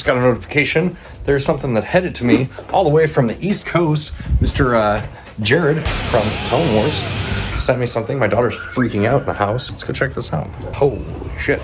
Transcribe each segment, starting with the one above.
just got a notification. There's something that headed to me all the way from the East Coast. Mr. Jared from Tone Wars sent me something. My daughter's freaking out in the house. Let's go check this out. Holy shit.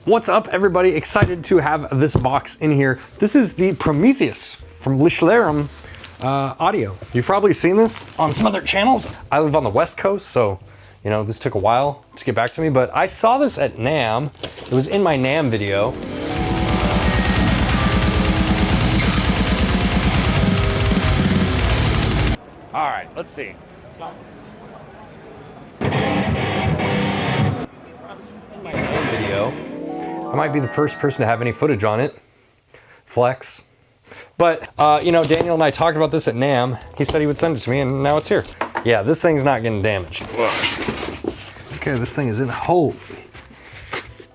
What's up, everybody? Excited to have this box in here. This is the Prometheus from Lichtlaerm audio. You've probably seen this on some other channels. I live on the West Coast, so you know, this took a while to get back to me, but I saw this at NAMM. It was in my NAMM video. All right, let's see. Video. I might be the first person to have any footage on it. Flex. But, you know, Daniel and I talked about this at NAMM. He said he would send it to me, and now it's here. Yeah, this thing's not getting damaged. Okay, this thing is in. Holy.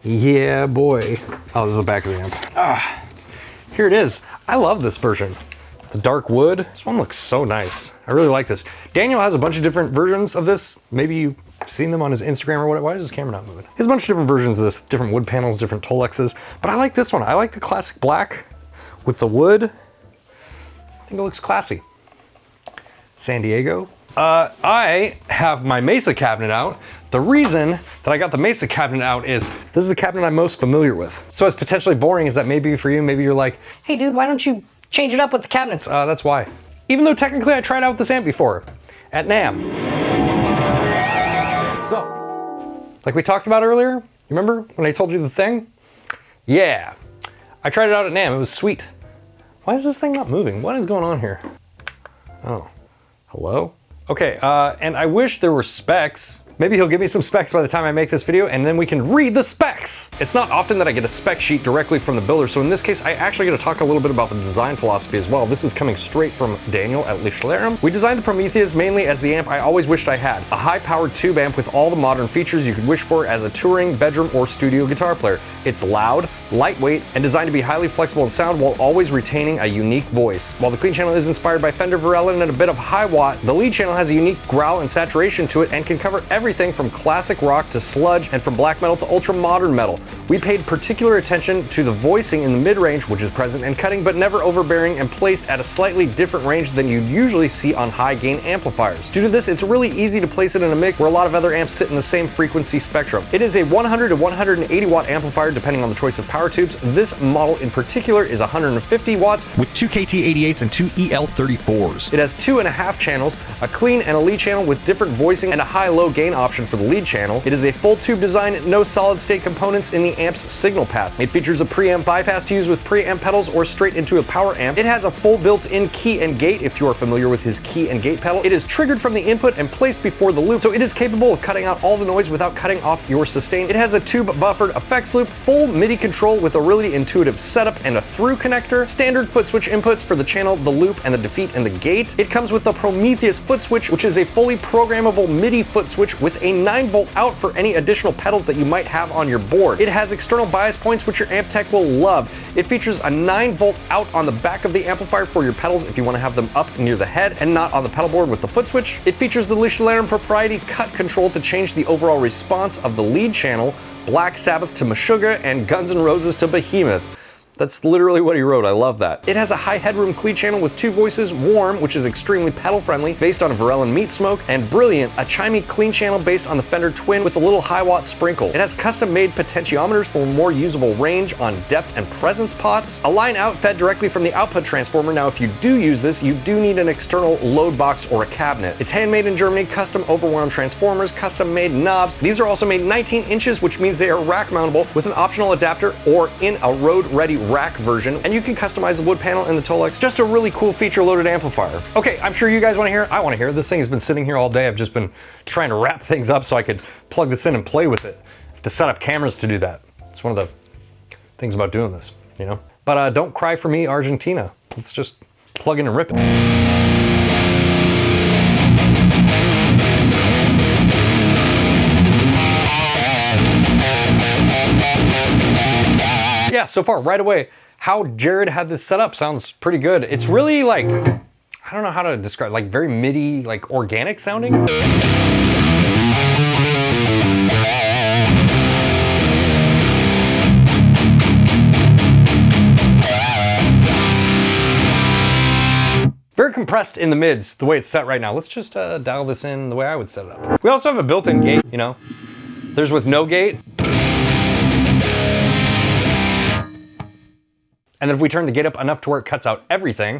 Yeah, boy. Oh, this is the back of the amp. Here it is. I love this version. The dark wood. This one looks so nice. I really like this. Daniel has a bunch of different versions of this. Maybe you've seen them on his Instagram or what. Why is his camera not moving? He has a bunch of different versions of this, different wood panels, different Tolexes. But I like this one. I like the classic black with the wood. I think it looks classy. San Diego. I have my Mesa cabinet out. The reason that I got the Mesa cabinet out is this is the cabinet I'm most familiar with. So as potentially boring as that may be for you, maybe you're like, hey dude, why don't you change it up with the cabinets? That's why. Even though technically I tried out this amp before at NAMM. So, like we talked about earlier, you remember when I told you the thing? Yeah, I tried it out at NAMM, it was sweet. Why is this thing not moving? What is going on here? Oh, hello? Okay, and I wish there were specs. Maybe he'll give me some specs by the time I make this video, and then we can read the specs. It's not often that I get a spec sheet directly from the builder, so in this case, I actually get to talk a little bit about the design philosophy as well. This is coming straight from Daniel at Lichtlaerm. We designed the Prometheus mainly as the amp I always wished I had. A high-powered tube amp with all the modern features you could wish for as a touring, bedroom, or studio guitar player. It's loud, lightweight, and designed to be highly flexible in sound while always retaining a unique voice. While the clean channel is inspired by Fender Varellin and a bit of high watt, the lead channel has a unique growl and saturation to it and can cover everything from classic rock to sludge and from black metal to ultra modern metal. We paid particular attention to the voicing in the mid-range, which is present and cutting but never overbearing and placed at a slightly different range than you'd usually see on high gain amplifiers. Due to this, it's really easy to place it in a mix where a lot of other amps sit in the same frequency spectrum. It is a 100 to 180 watt amplifier depending on the choice of power tubes. This model in particular is 150 watts with 2 𝐏𝐿88s and 2 𝐒𝐿34s. It has 2.5 channels, a clean and a lead channel with different voicing and a high-low gain option for the lead channel. It is a full tube design, no solid state components in the amp's signal path. It features a preamp bypass to use with preamp pedals or straight into a power amp. It has a full built-in key and gate if you are familiar with his key and gate pedal. It is triggered from the input and placed before the loop, so it is capable of cutting out all the noise without cutting off your sustain. It has a tube buffered effects loop, full MIDI control with a really intuitive setup and a through connector, standard foot switch inputs for the channel, the loop, and the defeat and the gate. It comes with the Prometheus foot switch, which is a fully programmable MIDI foot switch with a 9-volt out for any additional pedals that you might have on your board. It has external bias points, which your amp tech will love. It features a 9-volt out on the back of the amplifier for your pedals if you want to have them up near the head and not on the pedal board with the foot switch. It features the Lichtlaerm proprietary cut control to change the overall response of the lead channel, Black Sabbath to Meshuggah, and Guns N' Roses to Behemoth. That's literally what he wrote, I love that. It has a high headroom clean channel with 2 voices, Warm, which is extremely pedal friendly, based on a Varellin Meat Smoke, and Brilliant, a chimey clean channel based on the Fender Twin with a little high watt sprinkle. It has custom made potentiometers for more usable range on depth and presence pots, a line out fed directly from the output transformer. Now if you do use this, you do need an external load box or a cabinet. It's handmade in Germany, custom overwound transformers, custom made knobs. These are also made 19 inches, which means they are rack mountable with an optional adapter or in a road ready rack version, and you can customize the wood panel and the Tolex. Just a really cool feature loaded amplifier. Okay, I'm sure you guys want to hear it. I want to hear it. This thing has been sitting here all day. I've just been trying to wrap things up so I could plug this in and play with it. I have to set up cameras to do that. It's one of the things about doing this, you know? But don't cry for me, Argentina. Let's just plug in and rip it. Yeah, so far, right away, how Jared had this set up sounds pretty good. It's really like, I don't know how to describe, like very MIDI, like organic sounding. Very compressed in the mids, the way it's set right now. Let's just dial this in the way I would set it up. We also have a built-in gate, you know. There's with no gate. And then if we turn the gate up enough to where it cuts out everything.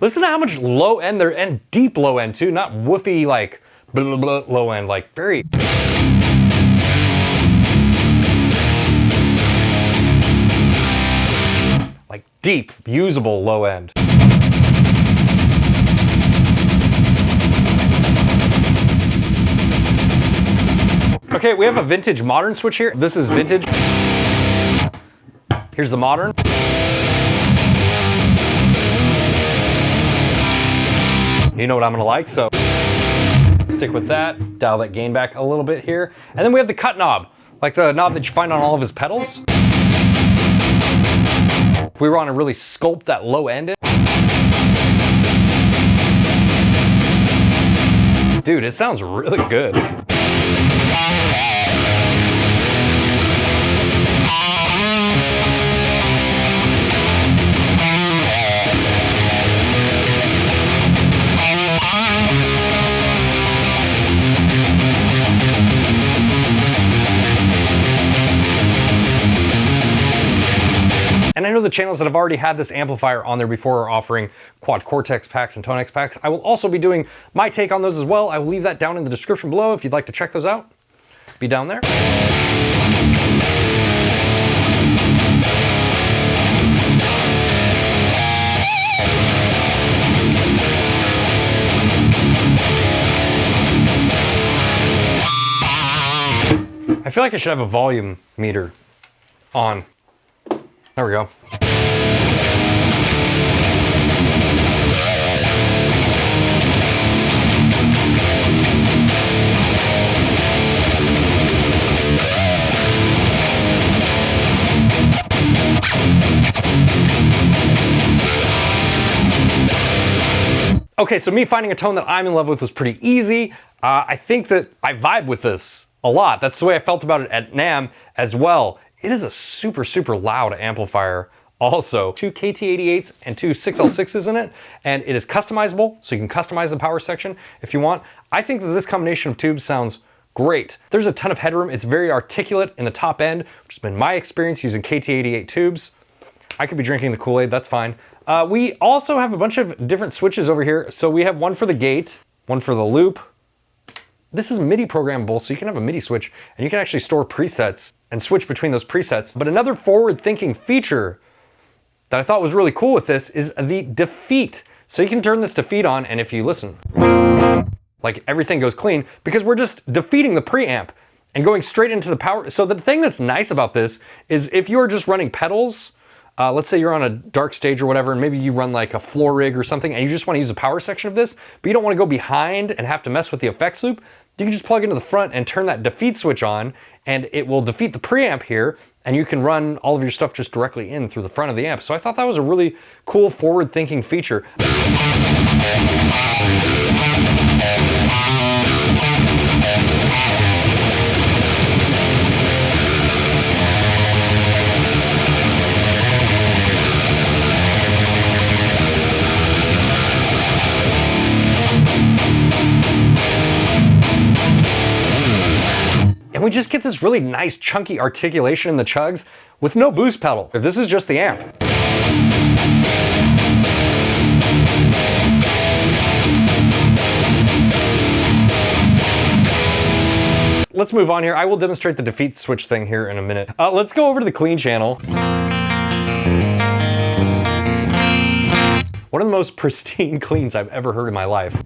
Listen to how much low end there, and deep low end too, not woofy like blah, blah, blah, low end, like very. Like deep, usable low end. Okay, we have a vintage modern switch here. This is vintage. Here's the modern. You know what I'm gonna like, so stick with that. Dial that gain back a little bit here. And then we have the cut knob, like the knob that you find on all of his pedals. If we want to really sculpt that low end in. Dude, it sounds really good. And I know the channels that have already had this amplifier on there before are offering quad cortex packs and tone X packs. I will also be doing my take on those as well. I will leave that down in the description below if you'd like to check those out. Be down there. I feel like I should have a volume meter on. There we go. Okay, so me finding a tone that I'm in love with was pretty easy. I think that I vibe with this a lot. That's the way I felt about it at NAMM as well. It is a super, super loud amplifier. Also, 2 KT88s and 2 6L6s in it, and it is customizable, so you can customize the power section if you want. I think that this combination of tubes sounds great. There's a ton of headroom. It's very articulate in the top end, which has been my experience using KT88 tubes. I could be drinking the Kool-Aid, that's fine. We also have a bunch of different switches over here. So we have one for the gate, one for the loop. This is MIDI programmable, so you can have a MIDI switch and you can actually store presets and switch between those presets. But another forward-thinking feature that I thought was really cool with this is the defeat. So you can turn this defeat on, and if you listen, like everything goes clean, because we're just defeating the preamp and going straight into the power. So the thing that's nice about this is if you're just running pedals, let's say you're on a dark stage or whatever, and maybe you run like a floor rig or something, and you just want to use a power section of this, but you don't want to go behind and have to mess with the effects loop, you can just plug into the front and turn that defeat switch on, and it will defeat the preamp here, and you can run all of your stuff just directly in through the front of the amp. So I thought that was a really cool forward-thinking feature. And we just get this really nice chunky articulation in the chugs with no boost pedal. This is just the amp. Let's move on here. I will demonstrate the defeat switch thing here in a minute. Let's go over to the clean channel. One of the most pristine cleans I've ever heard in my life.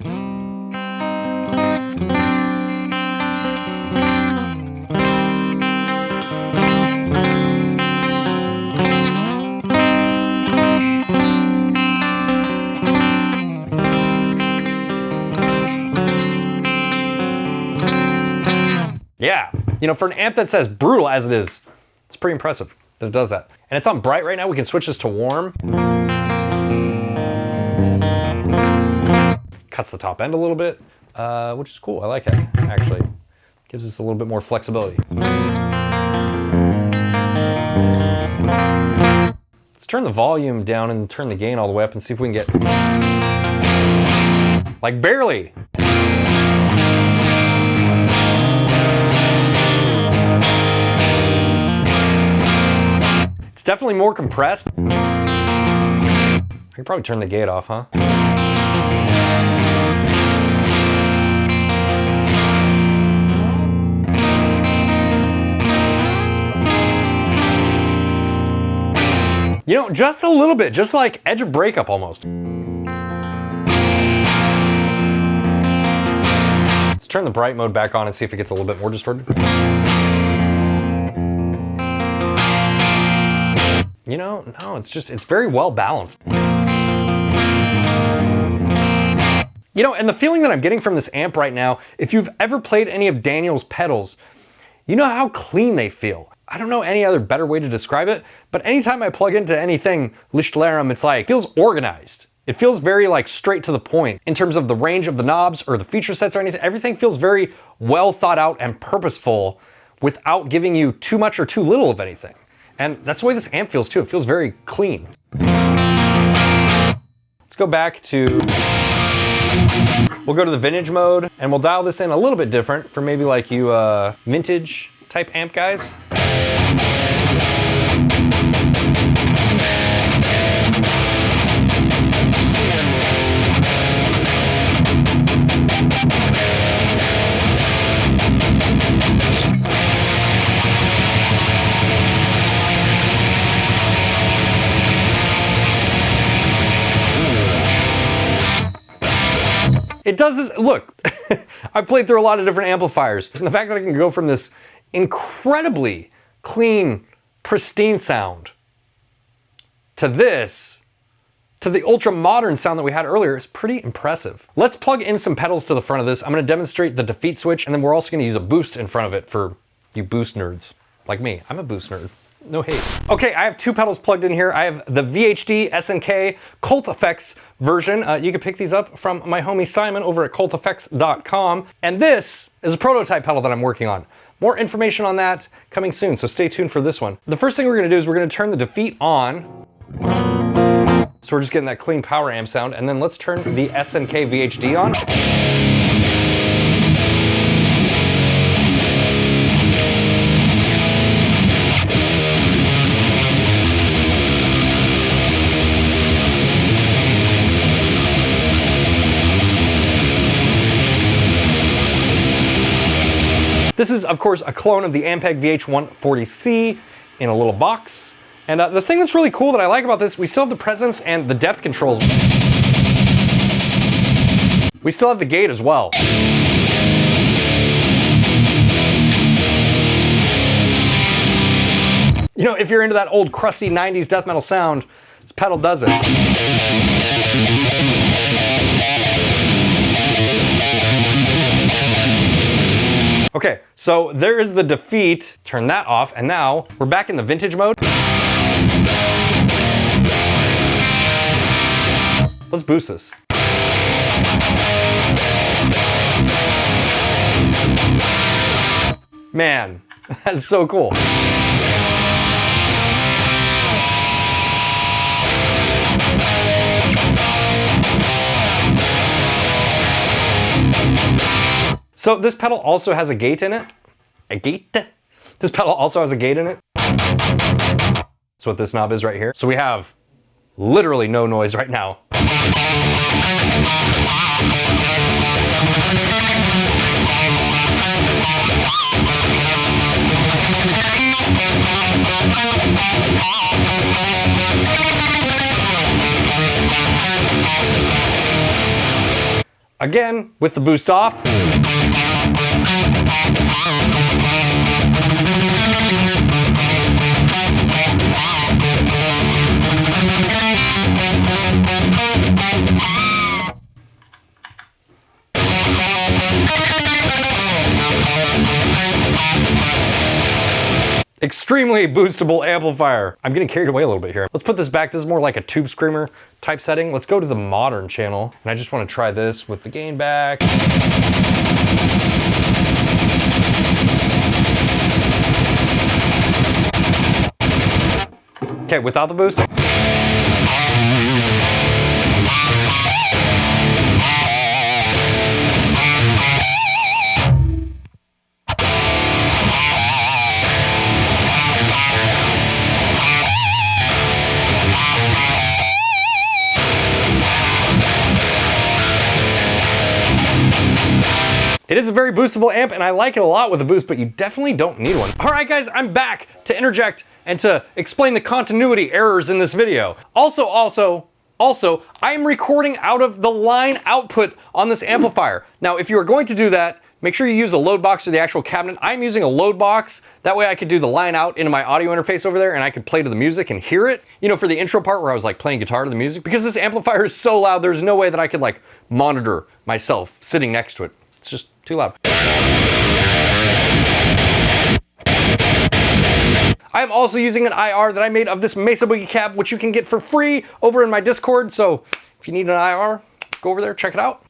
Yeah, you know, for an amp that's as brutal as it is, it's pretty impressive that it does that. And it's on bright right now. We can switch this to warm. Cuts the top end a little bit, which is cool. I like it, actually. Gives us a little bit more flexibility. Let's turn the volume down and turn the gain all the way up and see if we can get, like, barely. It's definitely more compressed. I could probably turn the gate off, huh? You know, just a little bit, just like edge of breakup almost. Let's turn the bright mode back on and see if it gets a little bit more distorted. You know, no, it's very well balanced. You know, and the feeling that I'm getting from this amp right now, if you've ever played any of Daniel's pedals, you know how clean they feel. I don't know any other better way to describe it, but anytime I plug into anything Lichtlaerm, it's like, it feels organized. It feels very like straight to the point in terms of the range of the knobs or the feature sets or anything. Everything feels very well thought out and purposeful without giving you too much or too little of anything. And that's the way this amp feels too. It feels very clean. Let's go back to, we'll go to the vintage mode and we'll dial this in a little bit different for maybe like you vintage type amp guys. It does this, look, I've played through a lot of different amplifiers, and the fact that I can go from this incredibly clean, pristine sound to this, to the ultra modern sound that we had earlier is pretty impressive. Let's plug in some pedals to the front of this. I'm gonna demonstrate the defeat switch, and then we're also gonna use a boost in front of it for you boost nerds like me. I'm a boost nerd. No hate. Okay, I have two pedals plugged in here. I have the VHD SNK 𝐒𝐂𝐈𝐻 version. You can pick these up from my homie Simon over at 𝐒𝐂𝐈𝐻.com. And this is a prototype pedal that I'm working on. More information on that coming soon, so stay tuned for this one. The first thing we're gonna do is we're gonna turn the defeat on. So we're just getting that clean power amp sound, and then let's turn the SNK VHD on. This is, of course, a clone of the Ampeg VH140C in a little box. And the thing that's really cool that I like about this, we still have the presence and the depth controls. We still have the gate as well. You know, if you're into that old crusty 90s death metal sound, this pedal does it. Okay, so there is the defeat. Turn that off, and now we're back in the vintage mode. Let's boost this. Man, that's so cool. So this pedal also has a gate in it. A gate? This pedal also has a gate in it. That's what this knob is right here. So we have literally no noise right now. Again, with the boost off. extremely boostable amplifier. I'm getting carried away a little bit here. Let's put this back. This is more like a tube screamer type setting. Let's go to the modern channel. And I just want to try this with the gain back. Okay, without the boost. It is a very boostable amp and I like it a lot with a boost, but you definitely don't need one. All right guys, I'm back to interject and to explain the continuity errors in this video. Also, I am recording out of the line output on this amplifier. Now, if you are going to do that, make sure you use a load box or the actual cabinet. I'm using a load box. That way I could do the line out into my audio interface over there and I could play to the music and hear it. You know, for the intro part where I was like playing guitar to the music. Because this amplifier is so loud, there's no way that I could like monitor myself sitting next to it. It's just too loud. I am also using an IR that I made of this Mesa Boogie cap, which you can get for free over in my Discord. So if you need an IR, go over there, check it out.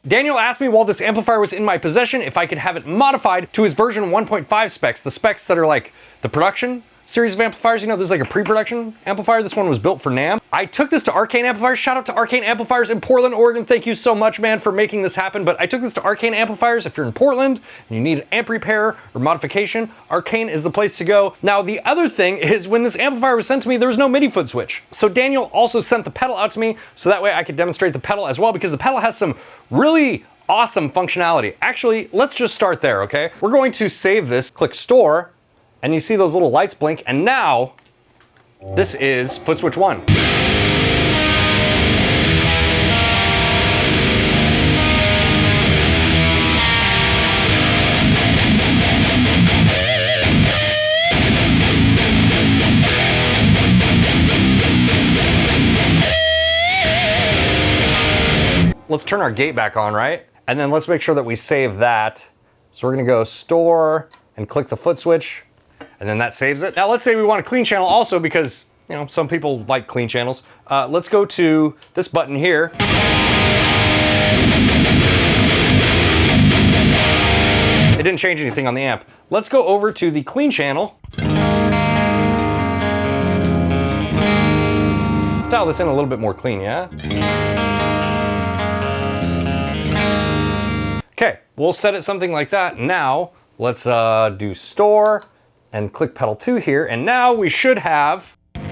Daniel asked me while this amplifier was in my possession if I could have it modified to his version 1.5 specs, the specs that are like the production series of amplifiers. You know, there's like a pre-production amplifier. This one was built for NAMM. I took this to Arcane Amplifiers. Shout out to Arcane Amplifiers in Portland, Oregon. Thank you so much, man, for making this happen. But I took this to Arcane Amplifiers. If you're in Portland and you need an amp repair or modification, Arcane is the place to go. Now, the other thing is when this amplifier was sent to me, there was no MIDI foot switch. So Daniel also sent the pedal out to me so that way I could demonstrate the pedal as well, because the pedal has some really awesome functionality. Actually, let's just start there, okay? We're going to save this, click store, and you see those little lights blink, and now this is foot switch 1. Let's turn our gate back on, right? And then let's make sure that we save that. So we're gonna go store and click the foot switch, and then that saves it. Now let's say we want a clean channel also, because you know some people like clean channels. Let's go to this button here. It didn't change anything on the amp. Let's go over to the clean channel. Let's dial this in a little bit more clean, yeah? Okay, we'll set it something like that. Now let's do store and click pedal 2 here, and now we should have and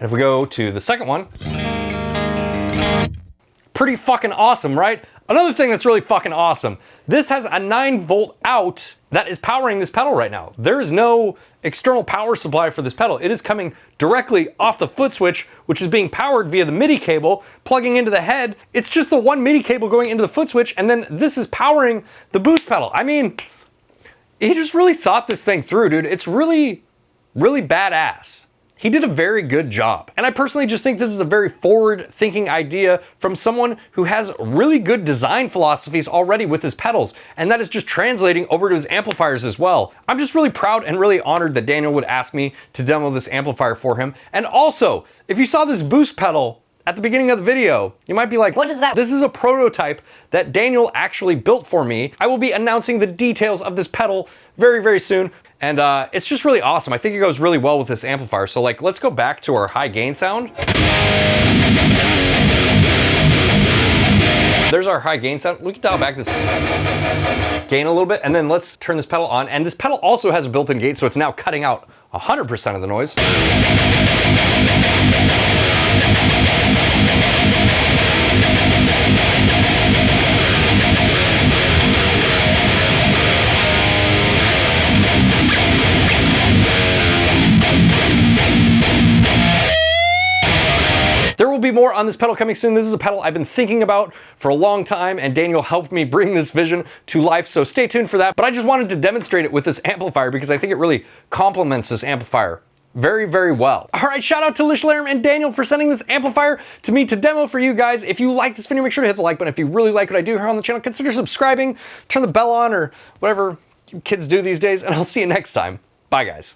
if we go to the second one, pretty fucking awesome, right? Another thing that's really fucking awesome, this has a 9-volt out that is powering this pedal right now. There is no external power supply for this pedal. It is coming directly off the foot switch, which is being powered via the MIDI cable, plugging into the head. It's just the one MIDI cable going into the foot switch, and then this is powering the boost pedal. I mean, he just really thought this thing through, dude. It's really, really badass. He did a very good job. And I personally just think this is a very forward-thinking idea from someone who has really good design philosophies already with his pedals, and that is just translating over to his amplifiers as well. I'm just really proud and really honored that Daniel would ask me to demo this amplifier for him. And also, if you saw this boost pedal at the beginning of the video, you might be like, what is that? This is a prototype that Daniel actually built for me. I will be announcing the details of this pedal very, very soon. And it's just really awesome. I think it goes really well with this amplifier. So like, let's go back to our high gain sound. There's our high gain sound. We can dial back this gain a little bit, and then let's turn this pedal on. And this pedal also has a built-in gate, so it's now cutting out 100% of the noise. There will be more on this pedal coming soon. This is a pedal I've been thinking about for a long time, and Daniel helped me bring this vision to life, so stay tuned for that. But I just wanted to demonstrate it with this amplifier because I think it really complements this amplifier very, very well. All right, shout out to Lichtlaerm and Daniel for sending this amplifier to me to demo for you guys. If you like this video, make sure to hit the like button. If you really like what I do here on the channel, consider subscribing, turn the bell on, or whatever you kids do these days, and I'll see you next time. Bye, guys.